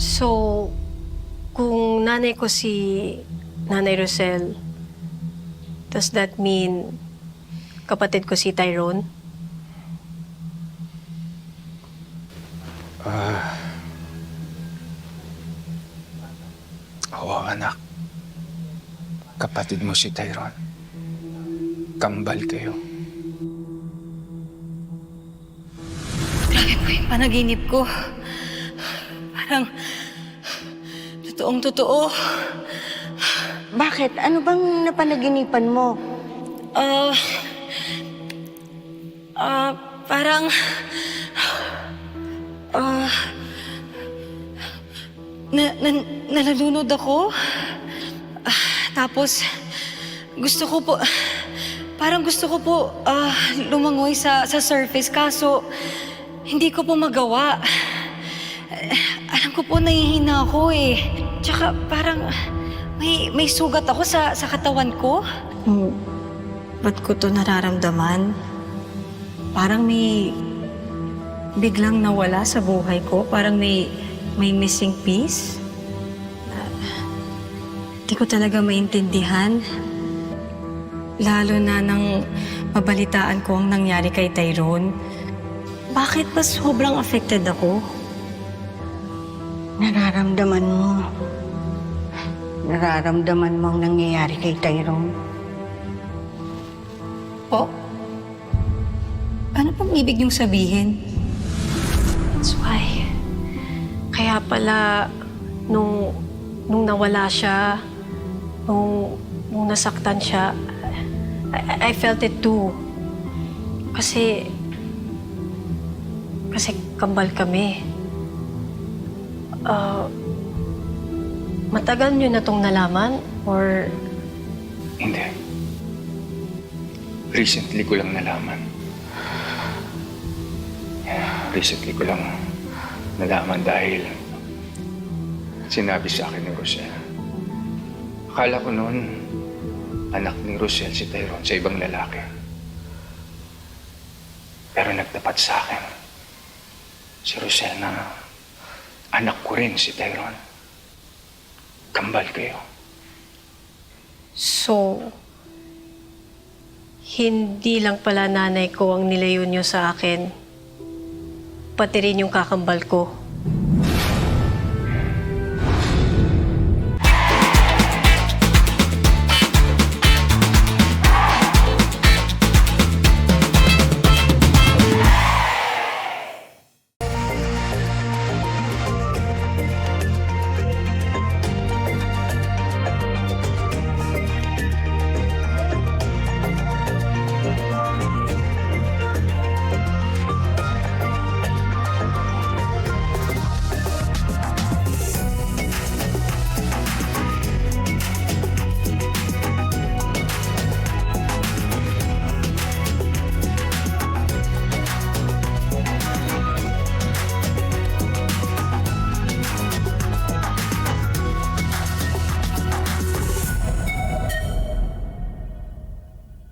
So, kung nanay ko si Nanay Rosel, does that mean kapatid ko si Tyrone? Oo, anak. Kapatid mo si Tyrone. Kambal kayo. Grabe po yung panaginip ko. Parang totoong-totoo. Bakit? Ano bang napanaginipan mo? Ah, parang... Nalulunod ako. Tapos, gusto ko po... Parang gusto ko po lumangoy sa surface. Kaso, hindi ko po magawa. Alam ko po nahihina ako eh. Tsaka parang may sugat ako sa katawan ko. Ba't ko to nararamdaman? Parang may biglang nawala sa buhay ko. Parang may missing piece. Di ko talaga maintindihan. Lalo na nang mabalitaan ko ang nangyari kay Tyrone. Bakit ba sobrang affected ako? Nararamdaman mo. Nararamdaman mo ang nangyayari kay Tyrone. Po? Ano pang ibig niyong sabihin? That's why. Kaya pala, nung nawala siya, nung nasaktan siya, I felt it too. Kasi kambal kami. Matagal niyo na tong nalaman? Or Hindi. Recently ko lang nalaman. Recently ko lang nalaman dahil sinabi sa akin ni Rosel. Akala ko noon, anak ni Rosel si Tyrone sa ibang lalaki. Pero nagtapat sa akin si Rosel na anak ko rin si Tyrone. Kambal kayo. so, hindi lang pala nanay ko ang nilayo niyo sa akin. Pati rin yung kakambal ko.